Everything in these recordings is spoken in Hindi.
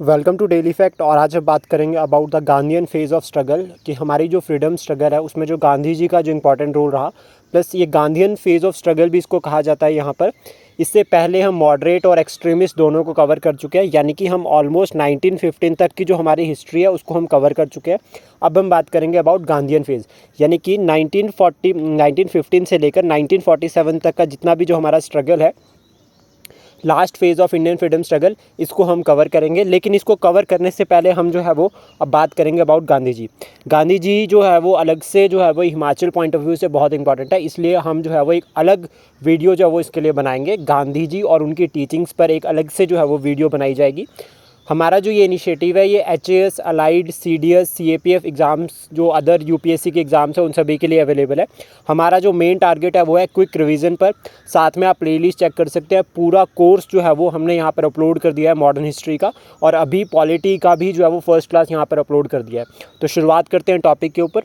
Welcome to daily fact. और आज हम बात करेंगे about the Gandhian phase of struggle कि हमारी जो फ्रीडम स्ट्रगल है उसमें जो गांधी जी का जो इम्पोर्टेंट रोल रहा, प्लस ये गांधीयन फेज़ ऑफ स्ट्रगल भी इसको कहा जाता है यहाँ पर। इससे पहले हम मॉडरेट और एक्सट्रीमिस्ट दोनों को कवर कर चुके हैं, यानी कि हम ऑलमोस्ट 1915 तक की जो हमारी हिस्ट्री है उसको हम कवर कर चुके हैं। अब हम बात करेंगे अबाउट गांधीयन फेज़, यानी कि 1915 से लेकर 1947 तक का जितना भी जो हमारा स्ट्रगल है, last phase of Indian freedom struggle, इसको हम कवर करेंगे। लेकिन इसको कवर करने से पहले हम जो है वो अब बात करेंगे अबाउट गांधी जी। गांधी जी जो है वो अलग से जो है वो हिमाचल पॉइंट ऑफ व्यू से बहुत इंपॉर्टेंट है, इसलिए हम जो है वो एक अलग वीडियो जो है वो इसके लिए बनाएंगे। गांधी जी और उनकी टीचिंग्स पर एक अलग से जो है वो वीडियो बनाई जाएगी। हमारा जो ये इनिशिएटिव है ये HAS, allied, CDS, CAPF exams, जो अदर यूपीएससी के एग्ज़ाम्स हैं उन सभी के लिए अवेलेबल है। हमारा जो मेन टारगेट है वो है क्विक रिवीजन पर। साथ में आप प्लेलिस्ट चेक कर सकते हैं। पूरा कोर्स जो है वो हमने यहाँ पर अपलोड कर दिया है मॉडर्न हिस्ट्री का, और अभी पॉलिटी का भी जो है वो फर्स्ट क्लास यहाँ पर अपलोड कर दिया है। तो शुरुआत करते हैं टॉपिक के ऊपर।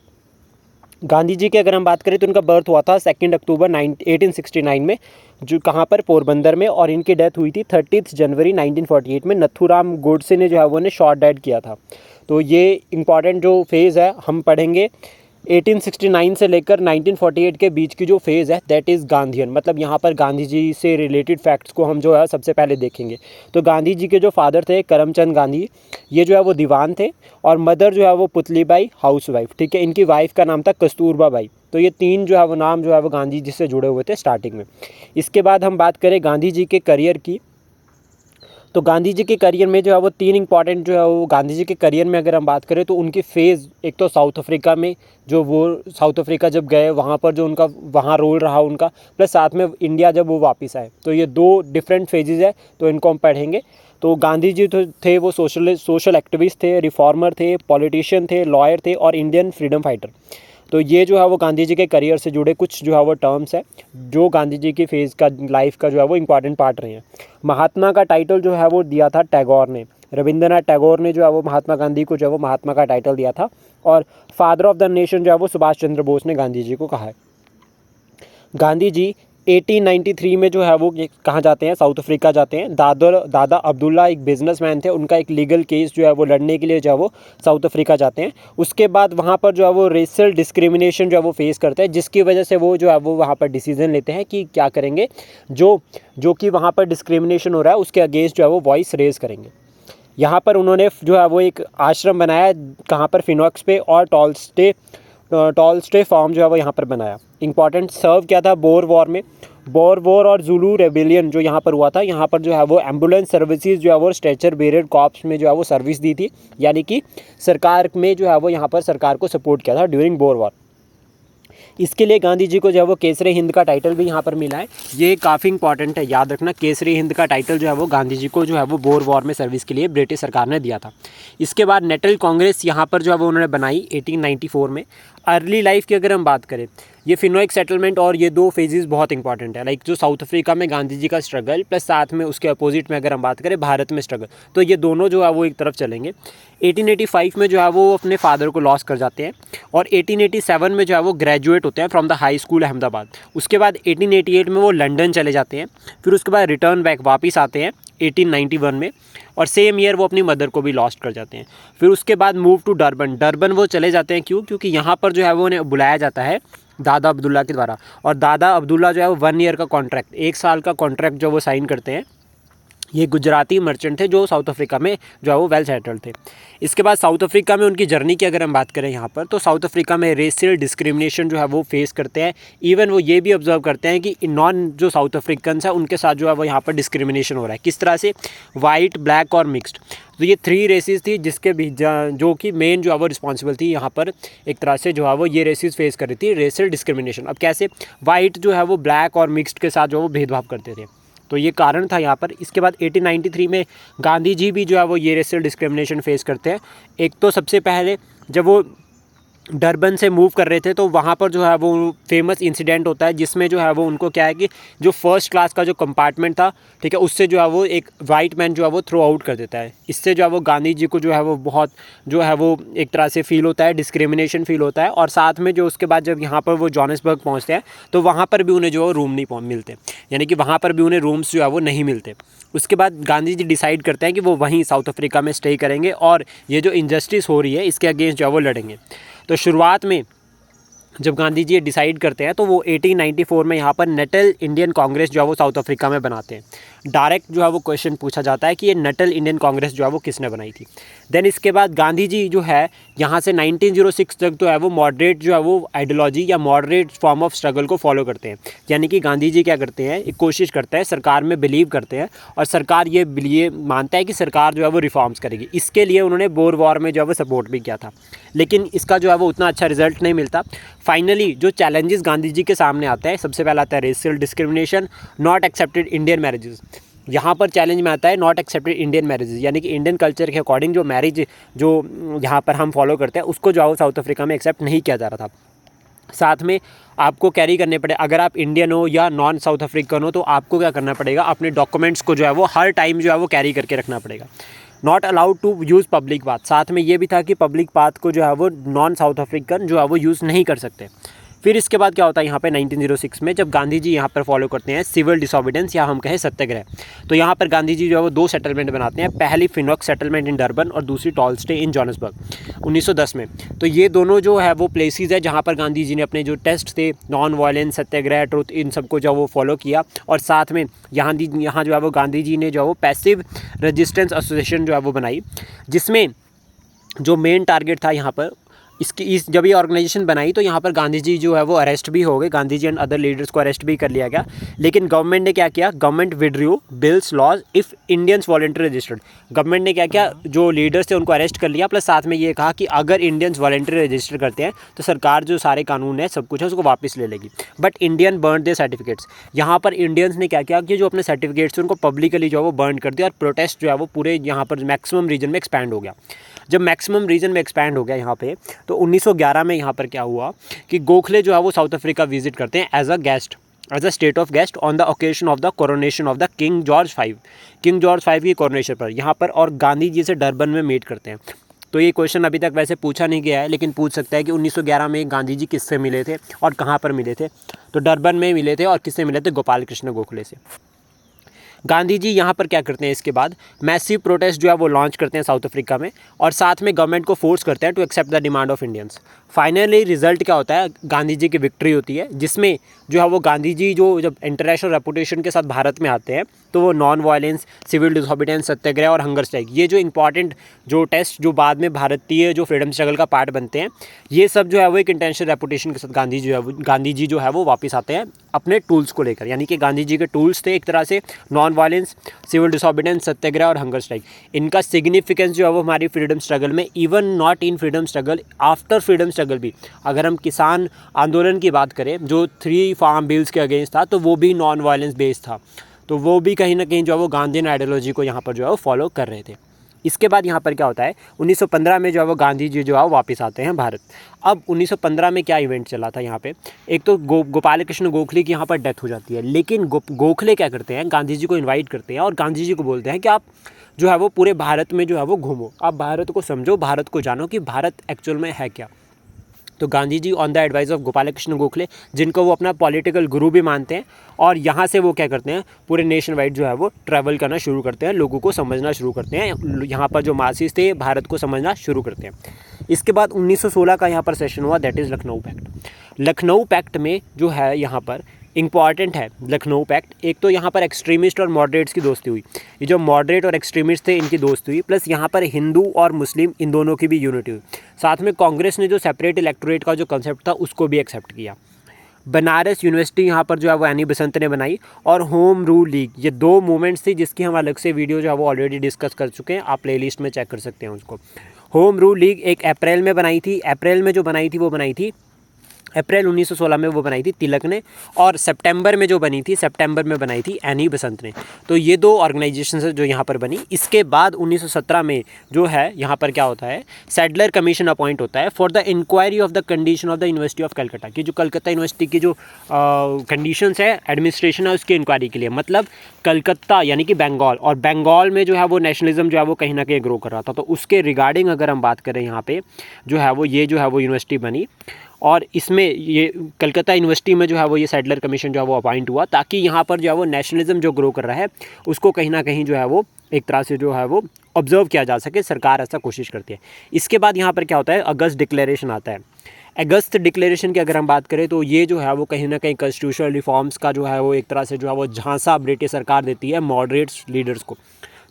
गांधी जी की अगर हम बात करें तो उनका बर्थ हुआ था 2 अक्टूबर 1869 में, जो कहाँ पर, पोरबंदर में। और इनकी डेथ हुई थी 30 जनवरी 1948 में। नथुराम गोडसे ने जो है वो उन्हें शॉर्ट डेड किया था। तो ये इंपॉर्टेंट जो फेज़ है हम पढ़ेंगे 1869 से लेकर 1948 के बीच की जो फेज़ है दैट इज़ गांधीयन। मतलब यहाँ पर गांधी जी से रिलेटेड फैक्ट्स को हम जो है सबसे पहले देखेंगे। तो गांधी जी के जो फादर थे करमचंद गांधी, ये जो है वो दीवान थे, और मदर जो है वो पुतलीबाई, हाउसवाइफ। ठीक है, इनकी वाइफ का नाम था कस्तूरबा बाई। तो ये तीन जो है वो नाम जो है वो गांधी जी से जुड़े हुए थे स्टार्टिंग में। इसके बाद हम बात करें गांधी जी के करियर की, तो गांधी जी के करियर में जो है वो तीन इंपॉर्टेंट जो है वो गांधी जी के करियर में अगर हम बात करें तो उनकी फ़ेज़, एक तो साउथ अफ्रीका में, जो वो साउथ अफ्रीका जब गए वहाँ पर जो उनका वहाँ रोल रहा उनका, प्लस साथ में इंडिया जब वो वापस आए। तो ये दो डिफरेंट फेजेज़ है, तो इनको हम पढ़ेंगे। तो गांधी जी तो थे वो सोशल एक्टिविस्ट थे, रिफॉर्मर थे, पॉलिटिशियन थे, लॉयर थे और इंडियन फ्रीडम फाइटर। तो ये जो है वो गांधी जी के करियर से जुड़े कुछ जो है वो टर्म्स है जो गांधी जी की फेज़ का, लाइफ का जो है वो इम्पॉर्टेंट पार्ट रहे हैं। महात्मा का टाइटल जो है वो दिया था टैगोर ने, रविंद्रनाथ टैगोर ने जो है वो महात्मा गांधी को जो है वो महात्मा का टाइटल दिया था। और फादर ऑफ द नेशन जो है वो सुभाष चंद्र बोस ने गांधी जी को कहा है। गांधी जी 1893 में जो है वो कहाँ जाते हैं, साउथ अफ्रीका जाते हैं। दादा अब्दुल्ला एक बिजनेसमैन थे, उनका एक लीगल केस जो है वो लड़ने के लिए जो है वो साउथ अफ्रीका जाते हैं। उसके बाद वहाँ पर जो है वो रेशियल डिस्क्रिमिनेशन जो है वो फेस करते हैं, जिसकी वजह से वो जो है वो वहाँ पर डिसीजन लेते हैं कि क्या करेंगे, जो कि वहाँ पर डिस्क्रिमिनेशन हो रहा है उसके अगेंस्ट जो है वो वॉइस रेज करेंगे। यहाँ पर उन्होंने जो है वो एक आश्रम बनाया, कहाँ पर, फिनॉक्स पे, और टॉलस्टे फार्म जो है वो यहाँ पर बनाया। इंपॉर्टेंट सर्व क्या था बोर वॉर में, बोर वॉर और जुलू रेबेलियन जो यहाँ पर हुआ था, यहाँ पर जो है वो एम्बुलेंस सर्विसेज जो है वो स्ट्रेचर बेरेड कॉप्स में जो है वो सर्विस दी थी, यानी कि सरकार में जो है वो यहाँ पर सरकार को सपोर्ट किया था ड्यूरिंग बोर वॉर। इसके लिए गांधी जी को जो है वो केसरी हिंद का टाइटल भी यहाँ पर मिला है। ये काफ़ी इंपॉर्टेंट है, याद रखना। केसरी हिंद का टाइटल जो है वो गांधी जी को जो है वो बोर वॉर में सर्विस के लिए ब्रिटिश सरकार ने दिया था। इसके बाद नेशनल कांग्रेस यहाँ पर जो है वो उन्होंने बनाई 1894 में। अर्ली लाइफ की अगर हम बात करें, ये फिनोइक सेटलमेंट और ये दो फेजेस बहुत इंपॉर्टेंट है। लाइक जो साउथ अफ्रीका में गांधी जी का स्ट्रगल, प्लस साथ में उसके अपोजिट में अगर हम बात करें भारत में स्ट्रगल, तो ये दोनों जो है वो एक तरफ चलेंगे। 1885 में जो है वो अपने फादर को लॉस कर जाते हैं, और 1887 में जो है वो ग्रेजुएट होते हैं from the high school Ahmedabad. उसके बाद 1888 में वो लंदन चले जाते हैं, फिर उसके बाद रिटर्न बैक वापस आते हैं 1891 में, और सेम ईयर वो अपनी मदर को भी लॉस्ट कर जाते हैं। फिर उसके बाद मूव टू डरबन वो चले जाते हैं। क्योंकि यहाँ पर जो है वो उन्हें बुलाया जाता है दादा अब्दुल्ला के द्वारा, और दादा अब्दुल्ला जो है वो 1 ईयर का कॉन्ट्रैक्ट, 1 साल का कॉन्ट्रैक्ट जो वो साइन करते हैं। ये गुजराती मर्चेंट थे जो साउथ अफ्रीका में जो है वो वेल सेटल्ड थे। इसके बाद साउथ अफ्रीका में उनकी जर्नी की अगर हम बात करें यहाँ पर, तो साउथ अफ्रीका में रेशियल डिस्क्रिमिनेशन जो है वो फेस करते हैं। इवन वो ये भी ऑब्जर्व करते हैं कि नॉन जो साउथ अफ्रीकन्स हैं उनके साथ जो है वो यहाँ पर डिस्क्रिमिनेशन हो रहा है। किस तरह से? वाइट, ब्लैक और मिक्स्ड। तो ये 3 रेसेस थी जिसके भी जो कि मेन जो है वो रिस्पॉन्सिबल थी यहाँ पर, एक तरह से जो है वो ये रेसेस फेस कर रही थी रेशियल डिस्क्रिमिनेशन। अब कैसे? वाइट जो है वो ब्लैक और मिक्स्ड के साथ जो है वो भेदभाव करते थे, तो ये कारण था यहाँ पर। इसके बाद 1893 में गांधी जी भी जो है वो ये रेशियल डिस्क्रिमिनेशन फेस करते हैं। एक तो सबसे पहले जब वो डरबन से मूव कर रहे थे तो वहाँ पर जो है वो फेमस इंसिडेंट होता है, जिसमें जो है वो उनको क्या है कि जो फर्स्ट क्लास का जो कंपार्टमेंट था, ठीक है, उससे जो है वो एक वाइट मैन जो है वो थ्रो आउट कर देता है। इससे जो है वो गांधी जी को जो है वो बहुत जो है वो एक तरह से फील होता है, डिस्क्रिमिनेशन फील होता है। और साथ में जो उसके बाद जब यहाँ पर वो जोहानिसबर्ग पहुँचते हैं तो वहाँ पर भी उन्हें जो रूम नहीं मिलते, यानी कि वहाँ पर भी उन्हें रूम्स जो है वो नहीं मिलते। उसके बाद गांधी जी डिसाइड करते हैं कि वो वहीं साउथ अफ्रीका में स्टे करेंगे और ये जो इनजस्टिस हो रही है इसके अगेंस्ट जो है वो लड़ेंगे। तो शुरुआत में जब गांधी जी ये डिसाइड करते हैं तो वो 1894 में यहाँ पर नटल इंडियन कांग्रेस जो है वो साउथ अफ्रीका में बनाते हैं। डायरेक्ट जो है वो क्वेश्चन पूछा जाता है कि ये नटल इंडियन कांग्रेस जो है वो किसने बनाई थी। देन इसके बाद गांधी जी जो है यहाँ से 1906 तक जो है वो मॉडरेट जो है वो आइडियोलॉजी या मॉडरेट फॉर्म ऑफ स्ट्रगल को फॉलो करते हैं। यानी कि गांधी जी क्या करते हैं, एक कोशिश करते हैं, सरकार में बिलीव करते हैं और सरकार ये मानता है कि सरकार जो है वो रिफॉर्म्स करेगी। इसके लिए उन्होंने बोर वॉर में जो है वो सपोर्ट भी किया था, लेकिन इसका जो है वो उतना अच्छा रिजल्ट नहीं मिलता। फाइनली जो चैलेंजेस गांधी जी के सामने आते हैं, सबसे पहला आता है racial discrimination, not accepted Indian marriages. यहाँ पर चैलेंज में आता है नॉट एक्सेप्टेड इंडियन मैरिजेस, यानी कि इंडियन कल्चर के अकॉर्डिंग जो मैरिज जो यहाँ पर हम फॉलो करते हैं उसको जो है साउथ अफ्रीका में एक्सेप्ट नहीं किया जा रहा था। साथ में आपको कैरी करने पड़े, अगर आप इंडियन हो या नॉन साउथ अफ्रीकन हो तो आपको क्या करना पड़ेगा, अपने डॉक्यूमेंट्स को जो है वो हर टाइम जो है वो कैरी करके रखना पड़ेगा। Not allowed to use public path, साथ में ये भी था कि पब्लिक पाथ को जो है वो नॉन साउथ अफ्रीकन जो है वो यूज़ नहीं कर सकते। फिर इसके बाद क्या होता है यहाँ पे 1906 में जब गांधी जी यहाँ पर फॉलो करते हैं सिविल डिसोबीडेंस या हम कहें सत्याग्रह। तो यहाँ पर गांधी जी जो है वो 2 सेटलमेंट बनाते हैं, पहली फिनॉक सेटलमेंट इन डरबन और दूसरी टॉल स्टे इन जोहान्सबर्ग 1910 में। तो ये दोनों जो है वो प्लेसेस है जहाँ पर गांधी जी ने अपने जो टेस्ट थे नॉन वायलेंस, सत्याग्रह, ट्रुथ, इन सबको जो वो फॉलो किया। और साथ में यहाँ जो है वो गांधी जी ने जो है वो पैसिव रेजिस्टेंस एसोसिएशन जो है वो बनाई, जिसमें जो मेन टारगेट था यहाँ पर जब ये ऑर्गेनाइजेशन बनाई तो यहाँ पर गांधी जी जो है वो अरेस्ट भी हो गए, Gandhi ji and other leaders को अरेस्ट भी कर लिया गया। लेकिन गवर्नमेंट ने क्या किया, government withdrew bills laws if Indians voluntary registered. Government ने क्या किया, जो लीडर्स थे उनको अरेस्ट कर लिया, प्लस साथ में ये कहा कि अगर इंडियंस वॉलंटरी रजिस्टर करते हैं तो सरकार जो सारे कानून है सब कुछ है उसको वापस ले लेगी। But Indian burn they certificates, यहाँ पर इंडियंस ने क्या किया कि जो अपने सर्टिफिकेट्स थे उनको पब्लिकली जो है वो बर्न कर दिया और प्रोटेस्ट जो है वो पूरे यहाँ पर मैक्सिमम रीजन में एक्सपैंड हो गया। जब मैक्सिमम रीजन में एक्सपैंड हो गया यहाँ पे तो 1911 में यहाँ पर क्या हुआ कि गोखले जो है वो साउथ अफ्रीका विजिट करते हैं as a state of guest on the occasion of the coronation of the king George V की कोरोनेशन पर यहाँ पर, और गांधी जी से डरबन में मीट करते हैं। तो ये क्वेश्चन अभी तक वैसे पूछा नहीं गया है, लेकिन पूछ सकता है कि 1911 में गांधी जी किससे मिले थे और कहाँ पर मिले थे। तो डरबन में मिले थे और किससे मिले थे, गोपाल कृष्ण गोखले से। गांधी जी यहाँ पर क्या करते हैं, इसके बाद मैसिव प्रोटेस्ट जो है वो लॉन्च करते हैं साउथ अफ्रीका में और साथ में गवर्नमेंट को फोर्स करते हैं to accept the demand of Indians. Finally result क्या होता है, गांधी जी की विक्ट्री होती है, जिसमें जो है वो गांधी जी जो जब इंटरनेशनल रेपुटेशन के साथ भारत में आते हैं तो वो नॉन वायलेंस, सिविल डिसोबीडियंस, सत्याग्रह और हंगर स्ट्राइक, ये जो इंपॉर्टेंट जो टेस्ट जो बाद में भारतीय जो फ्रीडम स्ट्रगल का पार्ट बनते हैं, ये सब जो है वो एक इंटरनेशनल रेपुटेशन के साथ गांधी जी जो है वो वापस आते हैं अपने टूल्स को लेकर। यानी कि गांधी जी के टूल्स थे एक तरह से नॉन वायलेंस, सिविल डिसोबीडियंस, सत्याग्रह और हंगर स्ट्राइक। इनका सिग्निफिकेंस जो है वो हमारी फ्रीडम स्ट्रगल में, even not in freedom struggle, after freedom struggle भी, अगर हम किसान आंदोलन की बात करें जो 3 फार्म बिल्स के अगेंस्ट था तो वो भी नॉन वायलेंस बेस्ड था, तो वो भी कहीं ना कहीं जो है वो गांधीयन आइडियोलॉजी को यहाँ पर जो है वो फॉलो कर रहे थे। इसके बाद यहाँ पर क्या होता है, 1915 में जो है वो गांधी जी जो है वो वापस आते हैं भारत। अब 1915 में क्या इवेंट चला था यहाँ पे, एक तो गोपाल कृष्ण गोखले की यहाँ पर डेथ हो जाती है, लेकिन गोखले क्या करते हैं, गांधी जी को इनवाइट करते हैं और गांधी जी को बोलते हैं कि आप जो है वो पूरे भारत में जो है वो घूमो, आप भारत को समझो, भारत को जानो कि भारत एक्चुअल में है क्या। तो Gandhi ji on the advice of Gopal Krishna Gokhale, जिनको वो अपना पॉलिटिकल गुरु भी मानते हैं, और यहाँ से वो क्या करते हैं, पूरे नेशन वाइड जो है वो ट्रैवल करना शुरू करते हैं, लोगों को समझना शुरू करते हैं, यहाँ पर जो मासिस थे भारत को समझना शुरू करते हैं। इसके बाद 1916 का यहाँ पर सेशन हुआ, that is Lucknow pact. Lucknow pact में जो है यहाँ पर इंपॉर्टेंट है लखनऊ पैक्ट, एक तो यहाँ पर एक्सट्रीमिस्ट और मॉडरेट्स की दोस्ती हुई, ये जो मॉडरेट और एक्सट्रीमिस्ट थे इनकी दोस्ती हुई, प्लस यहाँ पर हिंदू और मुस्लिम इन दोनों की भी यूनिटी हुई। साथ में कांग्रेस ने जो सेपरेट इलेक्टोरेट का जो कंसेप्ट था उसको भी एक्सेप्ट किया। बनारस यूनिवर्सिटी यहाँ पर जो है वो एनी बेसेंट ने बनाई, और होम रूल लीग, ये 2 मूवमेंट्स थी जिसकी हम अलग से वीडियो जो है वो ऑलरेडी डिस्कस कर चुके हैं, आप प्लेलिस्ट में चेक कर सकते हैं उसको। होम रूल लीग एक अप्रैल में बनाई थी, अप्रैल में जो बनाई थी वो बनाई थी अप्रैल 1916 में वो बनाई थी तिलक ने, और सितंबर में जो बनी थी सितंबर में बनाई थी एनी बेसेंट ने। तो ये 2 ऑर्गेनाइजेशन है जो यहाँ पर बनी। इसके बाद 1917 में जो है यहाँ पर क्या होता है, सैडलर कमीशन अपॉइंट होता है for the inquiry of the condition of the university of Calcutta की, जो कलकत्ता यूनिवर्सिटी की जो कंडीशंस है, एडमिनिस्ट्रेशन है उसकी इंक्वायरी के लिए। मतलब कलकत्ता यानी कि बंगाल, और बंगाल में जो है वो नेशनलिज्म जो है वो कहीं ना कहीं ग्रो कर रहा था, तो उसके रिगार्डिंग अगर हम बात करें यहाँ पे जो है वो ये जो है वो यूनिवर्सिटी बनी। और इसमें ये कलकत्ता यूनिवर्सिटी में जो है वो ये सैडलर कमीशन जो है वो अपॉइंट हुआ, ताकि यहाँ पर जो है वो नेशनलिज्म जो ग्रो कर रहा है उसको कहीं ना कहीं जो है वो एक तरह से जो है वो ऑब्जर्व किया जा सके। सरकार ऐसा कोशिश करती है। इसके बाद यहाँ पर क्या होता है, अगस्त डिक्लेरेशन आता है। अगस्त डिक्लेरेशन की अगर हम बात करें तो ये जो है वो कहीं ना कहीं कॉन्स्टिट्यूशनल रिफॉर्म्स का जो है वो एक तरह से जो है वो झांसा ब्रिटिश सरकार देती है मॉडरेट्स लीडर्स को।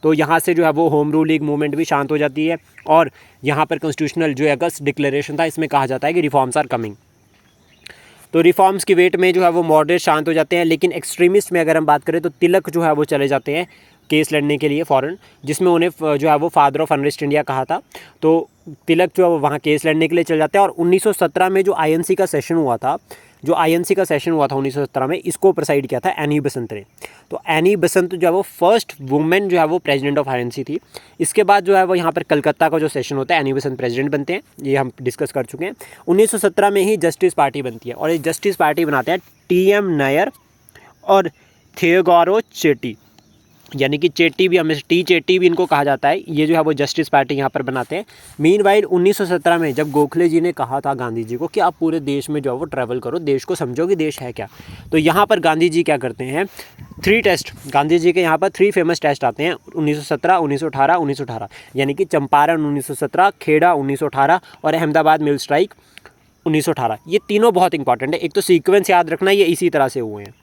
तो यहाँ से जो है वो होम रूलिंग मूवमेंट भी शांत हो जाती है, और यहाँ पर कॉन्स्टिट्यूशनल जो अगस्त डिक्लेरेशन था इसमें कहा जाता है कि रिफॉर्म्स आर कमिंग। तो रिफॉर्म्स की वेट में जो है वो मॉडरेट शांत हो जाते हैं। लेकिन एक्सट्रीमिस्ट में अगर हम बात करें तो तिलक जो है वो चले जाते हैं केस लड़ने के लिए फ़ॉरेन, जिसमें उन्हें जो है वो फादर ऑफ अनरेस्ट इंडिया कहा था। तो तिलक जो है वो वहाँ केस लड़ने के लिए चले जाते हैं। और 1917 में जो आईएनसी का सेशन हुआ था, 1917 में, इसको प्रेसाइड किया था एनी बसंत ने। तो एनी बसंत जो है वो फर्स्ट वुमेन जो है वो प्रेसिडेंट ऑफ आईएनसी थी। इसके बाद जो है वो यहाँ पर कलकत्ता का जो सेशन होता है एनी बसंत प्रेसिडेंट बनते हैं, ये हम डिस्कस कर चुके हैं। 1917 में ही जस्टिस पार्टी बनती है, और ये जस्टिस पार्टी बनाते हैं टीएम नायर और थियोडोर चेट्टी, यानी कि चेट्टी भी, हमें टी चेट्टी भी इनको कहा जाता है। ये जो है वो जस्टिस पार्टी यहाँ पर बनाते हैं। मीनवाइल 1917 में जब गोखले जी ने कहा था गांधी जी को कि आप पूरे देश में जो है वो ट्रैवल करो, देश को समझो कि देश है क्या, तो यहाँ पर गांधी जी क्या करते हैं, 3 टेस्ट, गांधी जी के यहाँ पर 3 फेमस टेस्ट आते हैं 1917, 1918, 1918, यानी कि चंपारण 1917, खेड़ा 1918 और अहमदाबाद मिल स्ट्राइक 1918। ये तीनों बहुत इंपॉर्टेंट है। एक तो सीक्वेंस याद रखना, ये इसी तरह से हुए हैं,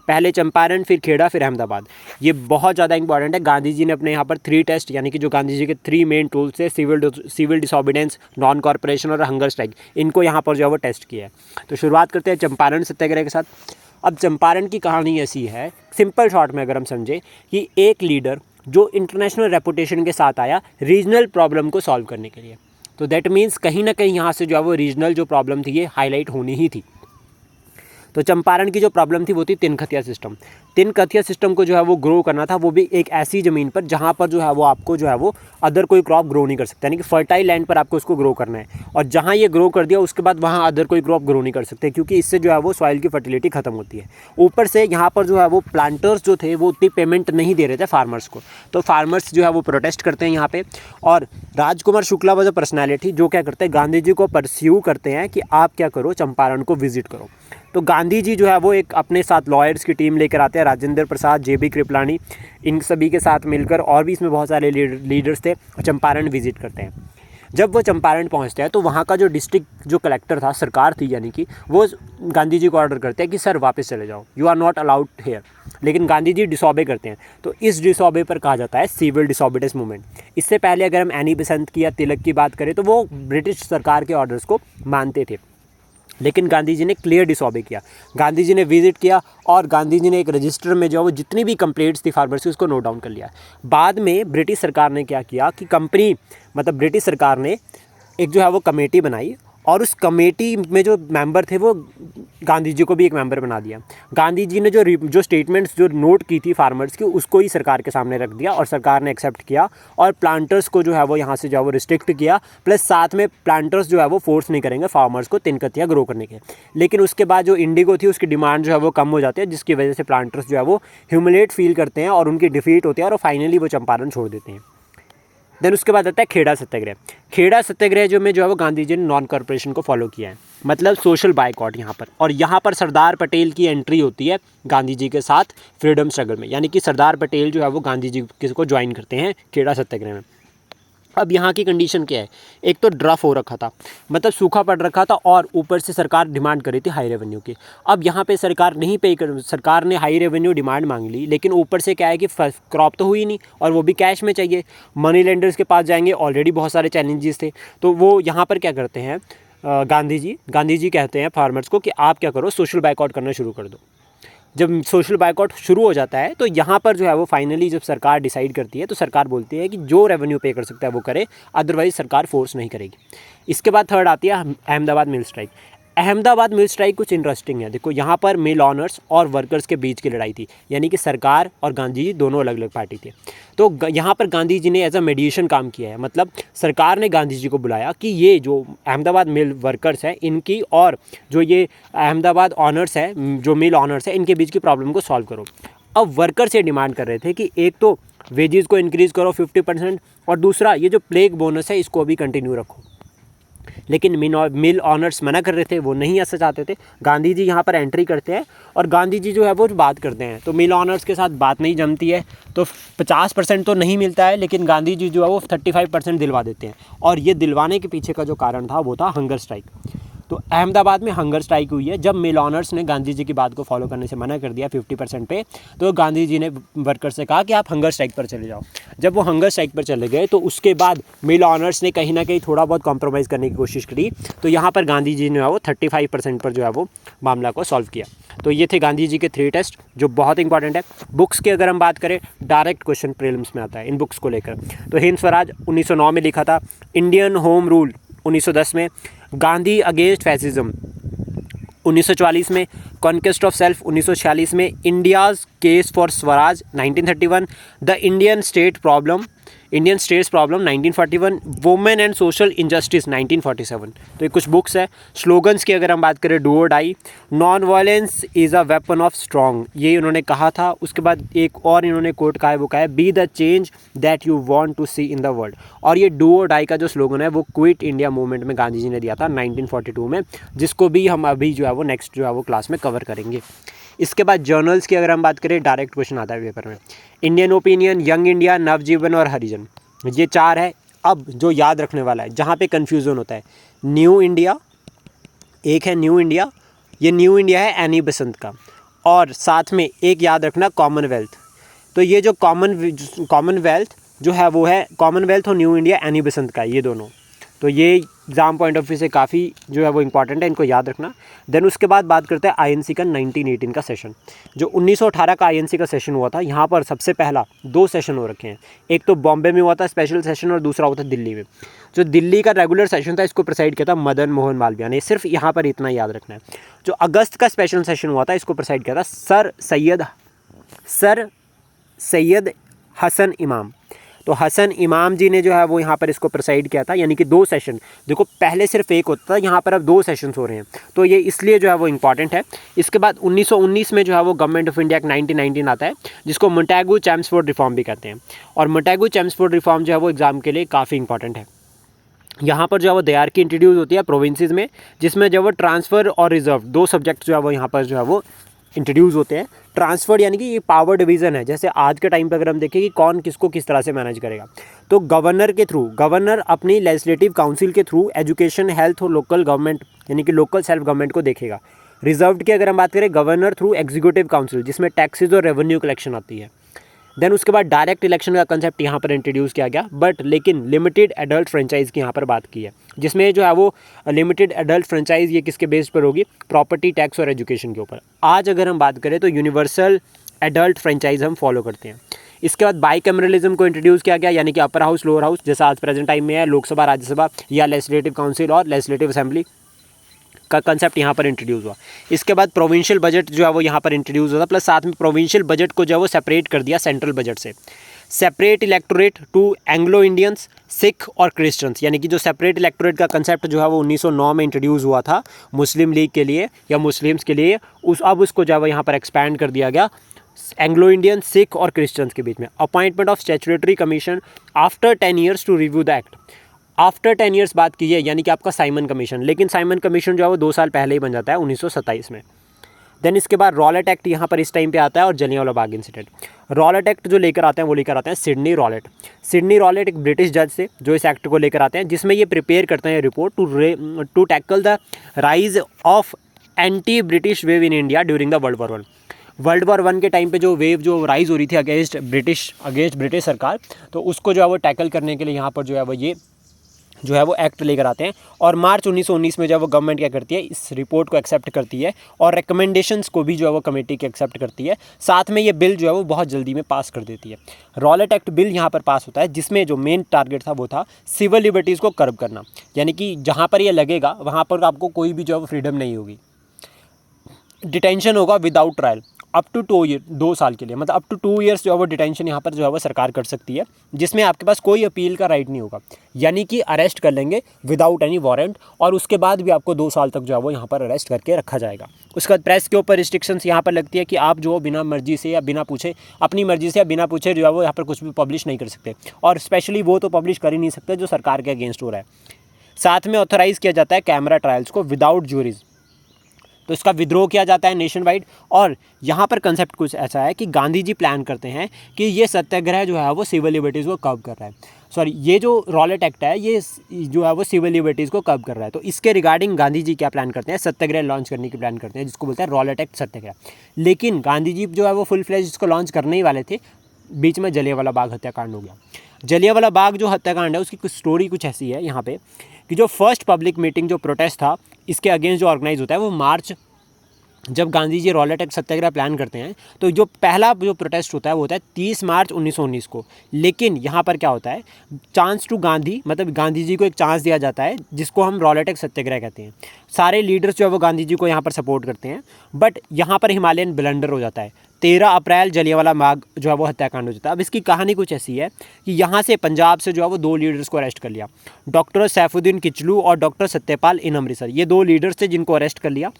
पहले चंपारण, फिर खेड़ा, फिर अहमदाबाद। ये बहुत ज़्यादा इंपॉर्टेंट है। गांधी जी ने अपने यहाँ पर 3 टेस्ट, यानी कि जो गांधी जी के 3 मेन टूल्स थे, सिविल डिसोबीडियंस, नॉन कॉर्पोरेशन और हंगर स्ट्राइक, इनको यहाँ पर जो है वो टेस्ट किया है। तो शुरुआत करते हैं चंपारण सत्याग्रह के साथ। अब चंपारण की कहानी ऐसी है, सिंपल शॉर्ट में अगर हम समझें, कि एक लीडर जो इंटरनेशनल रेपुटेशन के साथ आया रीजनल प्रॉब्लम को सॉल्व करने के लिए। तो दैट मीन्स कहीं ना कहीं यहाँ से जो है वो रीजनल जो प्रॉब्लम थी ये हाईलाइट होनी ही थी। तो चंपारण की जो प्रॉब्लम थी वो थी तिनखतिया सिस्टम। तिनखतिया सिस्टम को जो है वो ग्रो करना था, वो भी एक ऐसी ज़मीन पर जहाँ पर जो है वो आपको जो है वो अदर कोई क्रॉप ग्रो नहीं कर सकता, यानी कि फर्टाइल लैंड पर आपको उसको ग्रो करना है। और जहाँ ये ग्रो कर दिया उसके बाद वहाँ अदर कोई क्रॉप ग्रो नहीं कर सकते, क्योंकि इससे जो है वो सॉइल की फर्टिलिटी खत्म होती है। ऊपर से यहाँ पर जो है वो प्लांटर्स जो थे वो उतनी पेमेंट नहीं दे रहे थे फार्मर्स को, तो फार्मर्स जो है वो प्रोटेस्ट करते हैं यहाँ पे। और Rajkumar Shukla was a personality जो क्या करते हैं, गांधी जी को परस्यू करते हैं कि आप क्या करो, चंपारण को विजिट करो। तो गांधी जी जो है वो एक अपने साथ लॉयर्स की टीम लेकर आते हैं, राजेंद्र प्रसाद, जेबी कृपलानी, इन सभी के साथ मिलकर, और भी इसमें बहुत सारे लीडर्स थे, चंपारण विजिट करते हैं। जब वो चंपारण पहुंचते हैं तो वहाँ का जो डिस्ट्रिक्ट जो कलेक्टर था, सरकार थी, यानी कि वो गांधी जी को ऑर्डर करते हैं कि सर वापस चले जाओ, you are not allowed here. लेकिन गांधी जी डिसॉबे करते हैं। तो इस डिसॉबे पर कहा जाता है सिविल डिसोबीडियंस मूवमेंट। इससे पहले अगर हम एनी बेसेंट की या तिलक की बात करें तो वो ब्रिटिश सरकार के ऑर्डर्स को मानते थे, लेकिन गांधी जी ने क्लियर डिसॉबे किया। गांधी जी ने विजिट किया और गांधी जी ने एक रजिस्टर में जो वो जितनी भी कंप्लेंट्स थी फार्मर्स की उसको नोट डाउन कर लिया। बाद में ब्रिटिश सरकार ने क्या किया कि ब्रिटिश सरकार ने एक जो है वो कमेटी बनाई, और उस कमेटी में जो मेंबर थे वो गांधी जी को भी एक मेंबर बना दिया। गांधी जी ने जो स्टेटमेंट्स जो नोट की थी फार्मर्स की, उसको ही सरकार के सामने रख दिया, और सरकार ने एक्सेप्ट किया, और प्लांटर्स को जो है वो यहाँ से जो है वो रिस्ट्रिक्ट किया। प्लस साथ में प्लांटर्स जो है वो फोर्स नहीं करेंगे फार्मर्स को तिनकतिया ग्रो करने के। लेकिन उसके बाद जो इंडिगो थी उसकी डिमांड जो है वो कम हो जाती है, जिसकी वजह से प्लांटर्स जो है वो ह्यूमिलेट फील करते हैं और उनकी डिफीट होती है, और फाइनली वो चंपारण छोड़ देते हैं। देन उसके बाद आता है खेड़ा सत्याग्रह। खेड़ा सत्याग्रह जो है वो गांधी जी ने नॉन कॉर्पोरेशन को फॉलो किया है, मतलब सोशल बायकॉट यहाँ पर। और यहाँ पर सरदार पटेल की एंट्री होती है गांधी जी के साथ फ्रीडम स्ट्रगल में, यानी कि सरदार पटेल जो है वो गांधी जी को ज्वाइन करते हैं खेड़ा सत्याग्रह में। अब यहाँ की कंडीशन क्या है, एक तो ड्रफ हो रखा था, मतलब सूखा पड़ रखा था, और ऊपर से सरकार डिमांड कर रही थी हाई रेवेन्यू की। अब यहाँ पे सरकार ने हाई रेवेन्यू डिमांड मांग ली, लेकिन ऊपर से क्या है कि क्रॉप तो हुई नहीं, और वो भी कैश में चाहिए। मनी लेंडर्स के पास जाएंगे, ऑलरेडी बहुत सारे चैलेंजेस थे। तो वो यहाँ पर क्या करते हैं, गांधी जी कहते हैं फार्मर्स को कि आप क्या करो, सोशल बायकॉट करना शुरू कर दो। जब सोशल बायकॉट शुरू हो जाता है तो यहाँ पर जो है वो फाइनली जब सरकार डिसाइड करती है तो सरकार बोलती है कि जो रेवेन्यू पे कर सकता है वो करे, अदरवाइज सरकार फोर्स नहीं करेगी। इसके बाद थर्ड आती है अहमदाबाद मिल स्ट्राइक। अहमदाबाद मिल स्ट्राइक कुछ इंटरेस्टिंग है। देखो यहाँ पर मिल ऑनर्स और वर्कर्स के बीच की लड़ाई थी, यानी कि सरकार और गांधी जी दोनों अलग अलग पार्टी थे। तो यहाँ पर गांधी जी ने एज अ मीडिएशन काम किया है, मतलब सरकार ने गांधी जी को बुलाया कि ये जो अहमदाबाद मिल वर्कर्स है इनकी और जो ये अहमदाबाद ऑनर्स है, जो मिल ऑनर्स है, इनके बीच की प्रॉब्लम को सॉल्व करो। अब वर्कर्स ये डिमांड कर रहे थे कि एक तो वेजेस को इंक्रीज़ करो 50%, और दूसरा ये जो प्लेग बोनस है इसको भी कंटिन्यू रखो। लेकिन मिल ऑनर्स मना कर रहे थे, वो नहीं ऐसा चाहते थे। गांधी जी यहाँ पर एंट्री करते हैं और गांधी जी जो है वो बात करते हैं, तो मिल ऑनर्स के साथ बात नहीं जमती है, तो 50% तो नहीं मिलता है, लेकिन गांधी जी जो है वो 35% दिलवा देते हैं। और ये दिलवाने के पीछे का जो कारण था वो था हंगर स्ट्राइक। तो अहमदाबाद में हंगर स्ट्राइक हुई है। जब मिल ऑनर्स ने गांधी जी की बात को फॉलो करने से मना कर दिया 50% पे, तो गांधी जी ने वर्कर से कहा कि आप हंगर स्ट्राइक पर चले जाओ। जब वो हंगर स्ट्राइक पर चले गए तो उसके बाद मिल ऑनर्स ने कहीं ना कहीं थोड़ा बहुत कॉम्प्रोमाइज़ करने की कोशिश करी, तो यहाँ पर गांधी जी ने वो 35% पर जो है वो मामला को सॉल्व किया। तो ये थे गांधी जी के 3 टेस्ट जो बहुत इंपॉर्टेंट है। बुक्स की अगर हम बात करें, डायरेक्ट क्वेश्चन प्रीलिम्स में आता है इन बुक्स को लेकर। तो हिंद स्वराज 1909 में लिखा था, इंडियन होम रूल 1910 में, गांधी अगेंस्ट फैसिज्म 1944 में, कॉन्क्वेस्ट ऑफ सेल्फ 1946 में, India's case for Swaraj 1931, the Indian states problem 1941, women and social injustice 1947। तो ये कुछ बुक्स है। स्लोगन्स की अगर हम बात करें, डू और die, non violence is a weapon of strong, ये इन्होंने कहा था। उसके बाद एक और इन्होंने कोट कहा है, वो कहा है, be the change that you want to see in the world. और ये डू और डाई का जो स्लोगन है वो क्विट इंडिया मूवमेंट में गांधी जी ने दिया था 1942 में, जिसको भी हम अभी जो है वो नेक्स्ट जो है वो क्लास में कवर करेंगे। इसके बाद जर्नल्स की अगर हम बात करें, डायरेक्ट क्वेश्चन आता है पेपर में, इंडियन ओपिनियन, यंग इंडिया, नवजीवन और हरिजन, ये 4 है। अब जो याद रखने वाला है, जहाँ पे कन्फ्यूज़न होता है, न्यू इंडिया, एक है न्यू इंडिया, ये न्यू इंडिया है एनी बसंत का, और साथ में एक याद रखना कॉमनवेल्थ। तो ये जो कॉमनवेल्थ जो है वो है कॉमनवेल्थ और न्यू इंडिया एनी बसंत का, ये दोनों। तो ये एग्ज़ाम पॉइंट ऑफ व्यू से काफ़ी जो है वो इंपॉर्टेंट है, इनको याद रखना। देन उसके बाद बात करते हैं आईएनसी का 1918 का सेशन। जो 1918 का आईएनसी का सेशन हुआ था, यहाँ पर सबसे पहला 2 सेशन हो रखे हैं। एक तो बॉम्बे में हुआ था स्पेशल सेशन, और दूसरा हुआ था दिल्ली में। जो दिल्ली का रेगुलर सेशन था, इसको प्रेसाइड किया था मदन मोहन मालवीय ने। सिर्फ यहाँ पर इतना याद रखना है। जो अगस्त का स्पेशल सेशन हुआ था, इसको प्रेसाइड किया था सर सैयद हसन इमाम। तो हसन इमाम जी ने जो है वो यहाँ पर इसको प्रेसाइड किया था, यानी कि 2 सेशन। देखो पहले सिर्फ एक होता था, यहाँ पर अब 2 सेशंस हो रहे हैं, तो ये इसलिए जो है वो इंपॉर्टेंट है। इसके बाद 1919 में जो है वो गवर्नमेंट ऑफ इंडिया 1919 आता है, जिसको मोंटेगू चैम्सफोर्ड रिफॉर्म भी कहते हैं। और मोंटेगू चैम्सफोर्ड रिफॉर्म जो है वो एग्ज़ाम के लिए काफ़ी इंपॉर्टेंट है। यहाँ पर जो है वो दयार इंट्रोड्यूस होती है प्रोविंसेस में, जिसमें जो है वो ट्रांसफ़र और रिजर्व 2 सब्जेक्ट जो है वो यहाँ पर जो है वो इंट्रोड्यूस होते हैं। ट्रांसफर्ड यानी कि ये पावर डिवीज़न है। जैसे आज के टाइम पे अगर हम देखें कि कौन किसको किस तरह से मैनेज करेगा, तो गवर्नर के थ्रू, गवर्नर अपनी लेजिस्लेटिव काउंसिल के थ्रू एजुकेशन, हेल्थ और लोकल गवर्नमेंट यानी कि लोकल सेल्फ गवर्नमेंट को देखेगा। रिजर्व्ड की अगर हम बात करें, गवर्नर थ्रू एग्जीक्यूटिव काउंसिल, जिसमें टैक्सेस और रेवेन्यू कलेक्शन आती है। देन उसके बाद डायरेक्ट इलेक्शन का कंसेप्ट यहाँ पर इंट्रोड्यूस किया गया, बट लेकिन लिमिटेड एडल्ट फ्रेंचाइज की यहाँ पर बात की है, जिसमें जो है वो लिमिटेड एडल्ट फ्रेंचाइज ये किसके बेस पर होगी, प्रॉपर्टी टैक्स और एजुकेशन के ऊपर। आज अगर हम बात करें तो यूनिवर्सल एडल्ट फ्रेंचाइज हम फॉलो करते हैं। इसके बाद बाइकैमरलिज्म को इंट्रोड्यूस किया गया, यानी कि अपर हाउस लोअर हाउस, जैसा आज प्रेजेंट टाइम में है लोकसभा राज्यसभा या लेजिस्लेटिव काउंसिल और लेजिस्लेटिव असेंबली का कंसेप्ट यहाँ पर इंट्रोड्यूस हुआ। इसके बाद प्रोविंशियल बजट जो है वो यहाँ पर इंट्रोड्यूस हुआ, प्लस साथ में प्रोविंशियल बजट को जो है वो सेपरेट कर दिया सेंट्रल बजट से। Separate electorate to Anglo Indians, Sikh और क्रिश्चियंस, यानी कि जो सेपरेट इलेक्टोरेट का कंसेप्ट जो है वो 1909 में इंट्रोड्यूस हुआ था मुस्लिम लीग के लिए या मुस्लिम्स के लिए, अब उसको जो है वो यहाँ पर एक्सपैंड कर दिया गया एंग्लो इंडियन, सिख और क्रिश्चियंस के बीच में। Appointment of statutory commission after 10 years to review the act. After 10 years बात की है, यानी कि आपका साइमन कमीशन, लेकिन साइमन कमीशन जो है वो 2 साल पहले ही बन जाता है 1927 में। देन इसके बाद रॉलेट एक्ट यहाँ पर इस टाइम पे आता है, और Jallianwala Bagh incident. Rowlatt act जो लेकर आते हैं वो लेकर आते हैं सिडनी रॉलेट। सिडनी रॉलेट एक ब्रिटिश जज से जो इस एक्ट को लेकर आते हैं, जिसमें ये प्रिपेयर करते हैं report to tackle the rise of anti British wave in India during the world war 1। World war 1 के टाइम पे जो वेव जो राइज़ हो रही थी अगेंस्ट ब्रिटिश सरकार, तो उसको जो है वो टैकल करने के लिए यहाँ पर जो है वो ये जो है वो एक्ट लेकर आते हैं। और मार्च 1919 में जब वो गवर्नमेंट क्या करती है, इस रिपोर्ट को एक्सेप्ट करती है और रिकमेंडेशंस को भी जो है वो कमेटी की एक्सेप्ट करती है। साथ में ये बिल जो है वो बहुत जल्दी में पास कर देती है। रॉलेट एक्ट बिल यहाँ पर पास होता है, जिसमें जो मेन टारगेट था वो था सिविल लिबर्टीज़ को कर्ब करना, यानी कि जहाँ पर ये लगेगा वहाँ पर आपको कोई भी जो है वो फ्रीडम नहीं होगी। डिटेंशन होगा विदाउट ट्रायल अप टू 2 साल के लिए, मतलब अप टू 2 ईयर्स जो है वो डिटेंशन यहाँ पर जो है वो सरकार कर सकती है, जिसमें आपके पास कोई अपील का राइट नहीं होगा, यानी कि अरेस्ट कर लेंगे विदाउट एनी वारंट, और उसके बाद भी आपको 2 साल तक जो है वो यहाँ पर अरेस्ट करके रखा जाएगा। उसके बाद प्रेस के ऊपर रिस्ट्रिक्शंस यहाँ पर लगती है कि आप जो बिना मर्जी से या बिना पूछे, अपनी मर्जी से या बिना पूछे जो है वो यहाँ पर कुछ भी पब्लिश नहीं कर सकते, और स्पेशली वो तो पब्लिश कर ही नहीं सकते जो सरकार के अगेंस्ट हो रहा है। साथ में ऑथराइज़ किया जाता है कैमरा ट्रायल्स को विदाउट ज्यूरीज, तो इसका विद्रोह किया जाता है नेशन वाइड। और यहाँ पर कंसेप्ट कुछ ऐसा है कि गांधी जी प्लान करते हैं कि ये सत्याग्रह जो है वो सिविल लिबर्टीज़ को कर्व कर रहा है, सॉरी ये जो रॉलेट एक्ट है ये जो है वो सिविल लिबर्टीज़ को कर्व कर रहा है। तो इसके रिगार्डिंग गांधी जी क्या प्लान करते हैं, सत्याग्रह लॉन्च करने की प्लान करते हैं, जिसको बोलते हैं रॉलेट एक्ट सत्याग्रह। लेकिन गांधी जी जो है वो फुल फ्लेज इसको लॉन्च करने ही वाले थे, बीच में जलियांवाला बाग हत्याकांड हो गया। जलियांवाला बाग जो हत्याकांड है उसकी कुछ स्टोरी कुछ ऐसी है यहाँ पे कि जो फर्स्ट पब्लिक मीटिंग जो प्रोटेस्ट था इसके अगेंस्ट जो ऑर्गेनाइज होता है वो मार्च, जब गांधी जी रॉलेट एक्ट सत्याग्रह प्लान करते हैं तो जो पहला जो प्रोटेस्ट होता है वो होता है 30 मार्च 1919 को। लेकिन यहाँ पर क्या होता है, चांस टू गांधी, मतलब गांधी जी को एक चांस दिया जाता है जिसको हम रॉलेट एक्ट सत्याग्रह कहते हैं। सारे लीडर्स जो है वो गांधी जी को यहाँ पर सपोर्ट करते हैं, बट यहाँ पर हिमालयन ब्लंडर हो जाता है। 13 अप्रैल जलियांवाला बाग जो है वो हत्याकांड हो जाता है। अब इसकी कहानी कुछ ऐसी है कि यहाँ से पंजाब से जो है वो 2 लीडर्स को अरेस्ट कर लिया, डॉक्टर सैफुद्दीन किचलू और डॉक्टर सत्यपाल इन अमृतसर, ये 2 लीडर्स थे जिनको अरेस्ट कर लिया।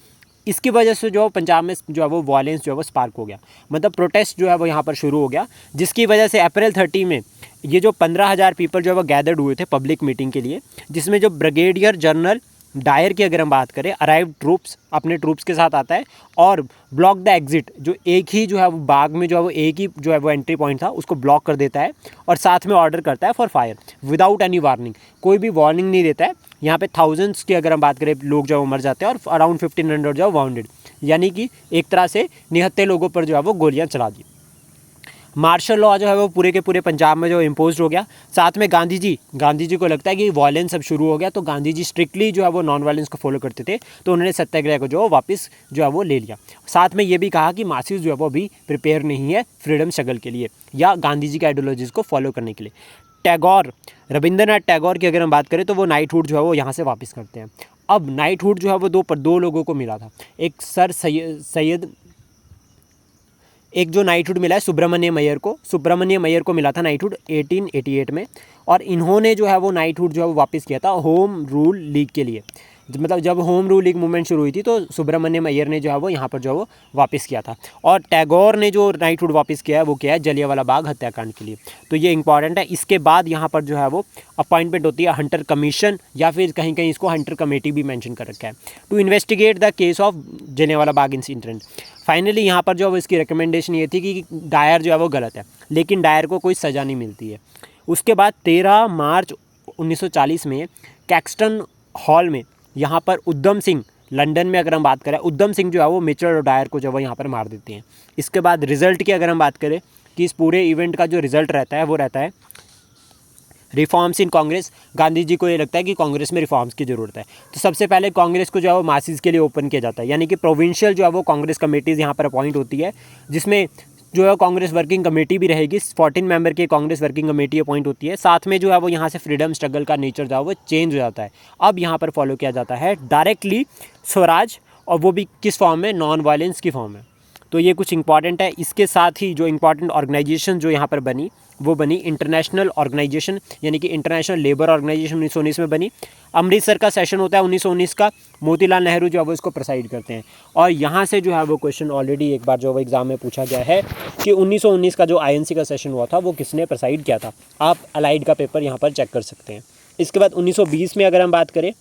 इसकी वजह से जो पंजाब में जो है वो वायलेंस जो है वो स्पार्क हो गया, मतलब प्रोटेस्ट जो है वो यहाँ पर शुरू हो गया, जिसकी वजह से अप्रैल 30 में ये जो 15,000 पीपल जो है वो गैदर्ड हुए थे पब्लिक मीटिंग के लिए, जिसमें जो ब्रिगेडियर जनरल डायर की अगर हम बात करें, अराइव ट्रूप्स अपने ट्रूप्स के साथ आता है और ब्लॉक द एग्जिट, जो एक ही जो है वो बाग में जो है वो एक ही जो है वो एंट्री पॉइंट था उसको ब्लॉक कर देता है और साथ में ऑर्डर करता है for fire without any warning, कोई भी वार्निंग नहीं देता है। यहाँ पे थाउजेंड्स की अगर हम बात करें लोग जो है वो मर जाते हैं और अराउंड 1500 जो है वाउंडेड, यानी कि एक तरह से निहत्थे लोगों पर जो है वो गोलियाँ चला दी। मार्शल लॉ जो है वो पूरे के पूरे पंजाब में जो इम्पोज हो गया। साथ में गांधी जी को लगता है कि वायलेंस अब शुरू हो गया, तो गांधी जी स्ट्रिक्टली जो है वो नॉन वायलेंस को फॉलो करते थे, तो उन्होंने सत्याग्रह को जो वापस जो है वो ले लिया। साथ में ये भी कहा कि मासिस जो है वो अभी प्रिपेयर नहीं है फ्रीडम स्ट्रगल के लिए या गांधी जी के आइडियोलॉजीज़ को फॉलो करने के लिए। टैगोर, रविंद्रनाथ टैगोर की अगर हम बात करें तो वो नाइटहुड जो है वो यहाँ से वापस करते हैं। अब नाइटहुड जो है वो 2 लोगों को मिला था, एक सर सैयद एक जो नाइटहुड मिला है सुब्रमण्यम अय्यर को मिला था नाइटहुड 1888 में, और इन्होंने जो है वो नाइटहुड जो है वो वापस किया था होम रूल लीग के लिए। मतलब जब होम रूल लीग मूवमेंट शुरू हुई थी तो सुब्रमण्यम अय्यर ने जो है वो यहाँ पर जो है वो वापस किया था, और टैगोर ने जो नाइटहुड वापस किया है वो किया है जलियांवाला बाग हत्याकांड के लिए। तो ये इंपॉर्टेंट है। इसके बाद यहाँ पर जो है वो अपॉइंटमेंट होती है हंटर कमीशन, या फिर कहीं कहीं इसको हंटर कमेटी भी मेंशन कर रखा है, to investigate the case of Jallianwala Bagh incident. Finally यहाँ पर जो है इसकी रिकमेंडेशन ये थी कि डायर जो है वो गलत है, लेकिन डायर को कोई सज़ा नहीं मिलती है। उसके बाद 13 मार्च 1940 में कैक्सटन हॉल में यहाँ पर उद्धम सिंह, लंदन में अगर हम बात करें, उद्धम सिंह जो है वो मिचल और डायर को जो है यहाँ पर मार देते हैं। इसके बाद रिज़ल्ट की अगर हम बात करें कि इस पूरे इवेंट का जो रिज़ल्ट रहता है वो रहता है रिफॉर्म्स इन कांग्रेस। गांधी जी को ये लगता है कि कांग्रेस में रिफॉर्म्स की ज़रूरत है, तो सबसे पहले कांग्रेस को जो है वो मासिस के लिए ओपन किया जाता है, यानी कि प्रोविंशियल जो है वो कांग्रेस कमेटीज़ यहाँ पर अपॉइंट होती है, जिसमें जो है कांग्रेस वर्किंग कमेटी भी रहेगी। 14 मेंबर की कांग्रेस वर्किंग कमेटी अपॉइंट होती है। साथ में जो है वो यहाँ से फ्रीडम स्ट्रगल का नेचर जो है वो चेंज हो जाता है। अब यहाँ पर फॉलो किया जाता है डायरेक्टली स्वराज, और वो भी किस फॉर्म में, नॉन वायलेंस की फॉर्म में। तो ये कुछ इंपॉर्टेंट है। इसके साथ ही जो इंपॉर्टेंट ऑर्गेनाइजेशन जो यहाँ पर बनी वो बनी इंटरनेशनल ऑर्गेनाइजेशन, यानी कि इंटरनेशनल लेबर ऑर्गेनाइजेशन 1919 में बनी। अमृतसर का सेशन होता है 1919 का, मोतीलाल नेहरू जो है वो इसको प्रेसाइड करते हैं। और यहाँ से जो है वो क्वेश्चन ऑलरेडी एक बार जो वो एग्जाम में पूछा गया है कि 1919 का जो INC का सेशन हुआ था वो किसने प्रेसाइड किया था। आप अलाइड का पेपर यहाँ पर चेक कर सकते हैं। इसके बाद 1920 में अगर हम बात करें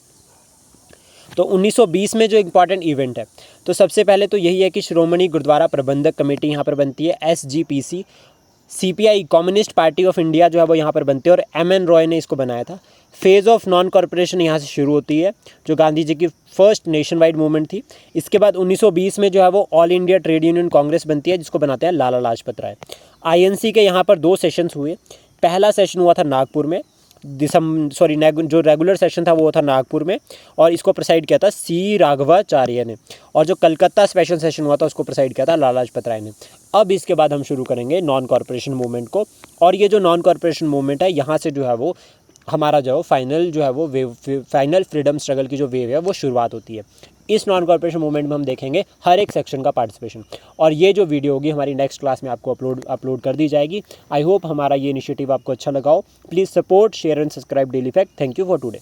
तो 1920 में जो इम्पॉर्टेंट इवेंट है, तो सबसे पहले तो यही है कि श्रोमणी गुरुद्वारा प्रबंधक कमेटी यहाँ पर बनती है, SGPC। CPI communist party of India जो है वो यहाँ पर बनती है, और MN रॉय ने इसको बनाया था। फेज़ ऑफ नॉन कॉर्पोरेशन यहाँ से शुरू होती है, जो गांधी जी की फर्स्ट नेशन वाइड मूवमेंट थी। इसके बाद 1920 में जो है वो all India trade union Congress बनती है, जिसको बनाते हैं लाला लाजपत राय। INC के यहाँ पर 2 सेशंस हुए। पहला सेशन हुआ था नागपुर में, जो रेगुलर सेशन था वो था नागपुर में, और इसको प्रेसाइड किया था C राघवाचार्य ने, और जो कलकत्ता स्पेशल सेशन हुआ था उसको प्रेसाइड किया था लाला लाजपत राय ने। अब इसके बाद हम शुरू करेंगे नॉन कॉर्पोरेशन मूवमेंट को, और ये जो नॉन कॉर्पोरेशन मूवमेंट है यहाँ से जो है वो हमारा जो फाइनल जो है वो फाइनल फ्रीडम स्ट्रगल की जो वेव है वो शुरुआत होती है। इस नॉन कॉर्पोरेशन मूवमेंट में हम देखेंगे हर एक सेक्शन का पार्टिसिपेशन, और ये जो वीडियो होगी हमारी नेक्स्ट क्लास में आपको अपलोड कर दी जाएगी। आई होप हमारा ये इनिशिएटिव आपको अच्छा लगा हो। Please support, share and subscribe daily fact. Thank you for today.